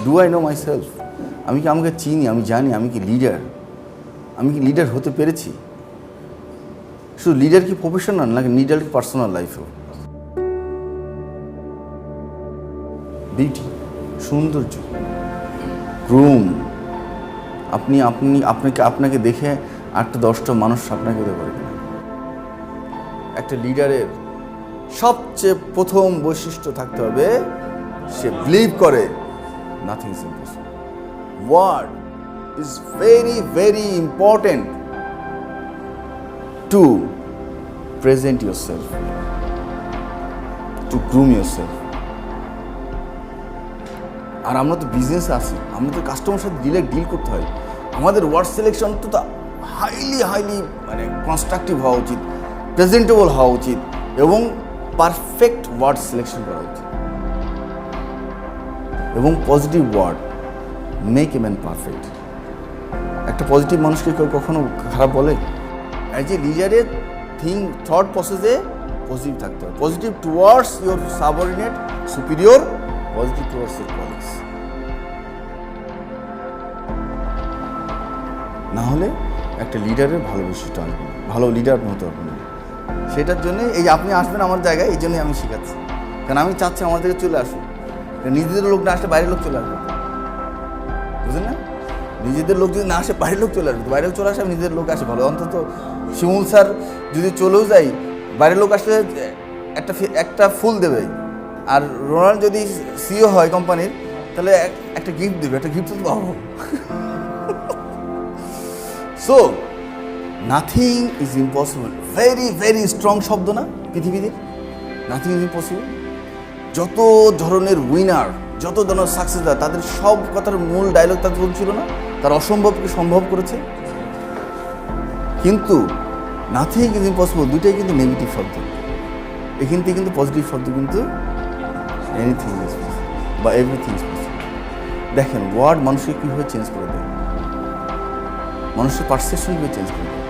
Do I know my self? আমি কি আমাকে চিনি, আমি জানি আমি কি লিডার, আমি কি লিডার হতে পেরেছি? শুধু লিডার কি প্রফেশনাল নাকি লিডার কি পার্সোনাল লাইফেও? বিউটি, সৌন্দর্য, গ্রুম, আপনাকে দেখে 8-10টা মানুষ আপনাকে হতে পারে। একটা লিডারের সবচেয়ে প্রথম বৈশিষ্ট্য থাকতে হবে, সে বিলিভ করে nothing is impossible. Word is very very important to present yourself, to groom yourself। আর আমরা তো বিজনেসে আছি, আমরা তো কাস্টমার সাথে ডিল করতে হয়। আমাদের ওয়ার্ড সিলেকশন তো হাইলি মানে কনস্ট্রাকটিভ হওয়া উচিত, প্রেজেন্টেবল হওয়া উচিত এবং পারফেক্ট ওয়ার্ড সিলেকশন করা উচিত। এবং positive word make a man perfect. একটা পজিটিভ মানুষকে কেউ কখনো খারাপ বলে? অ্যাজ এ লিডারের থট প্রসেসে পজিটিভ থাকতে হবে। Positive towards your subordinate, superior, positive towards your colleagues. না হলে একটা লিডারের ভালো বৈশিষ্ট্য আসবে না, ভালো লিডার হতে হবে না। সেটার জন্য এই আপনি আসবেন আমার জায়গায়, এই জন্যই আমি শেখাচ্ছি। কারণ আমি চাচ্ছি আমার থেকে চলে আসুন, নিজেদের লোক না আসলে বাইরের লোক চলে আসবে, বুঝলেন না? নিজেদের লোক যদি না আসে বাইরের লোক চলে আসবে, বাইরেও চলে আসে, নিজেদের লোক আসে ভালো। অন্তত শিমুল স্যার যদি চলেও যাই, বাইরের লোক আসলে একটা ফুল দেবে। আর রোনাল্ড যদি সিও হয় কোম্পানির, তাহলে একটা গিফট দেবে, একটা গিফট তো পাবো। So nothing is impossible, very very strong শব্দ না পৃথিবীতে? Nothing is impossible. যত ধরনের উইনার, যত ধরনের সাকসেসদার, তাদের সব কথার মূল ডায়লগ তাদের বলছিল না, তারা অসম্ভবকে সম্ভব করেছে। কিন্তু নাথিং ইজ ইম্পসিবল দুইটাই কিন্তু নেগেটিভ শব্দ। এখান থেকে কিন্তু পজিটিভ শব্দ কিন্তু এনিথিং ইজ পসিবল বা এভরিথিং ইজ পসিবল। দেখেন ওয়ার্ড মানুষকে কীভাবে চেঞ্জ করে দেয়, মানুষের পারসেপশন কীভাবে চেঞ্জ করে দেয়।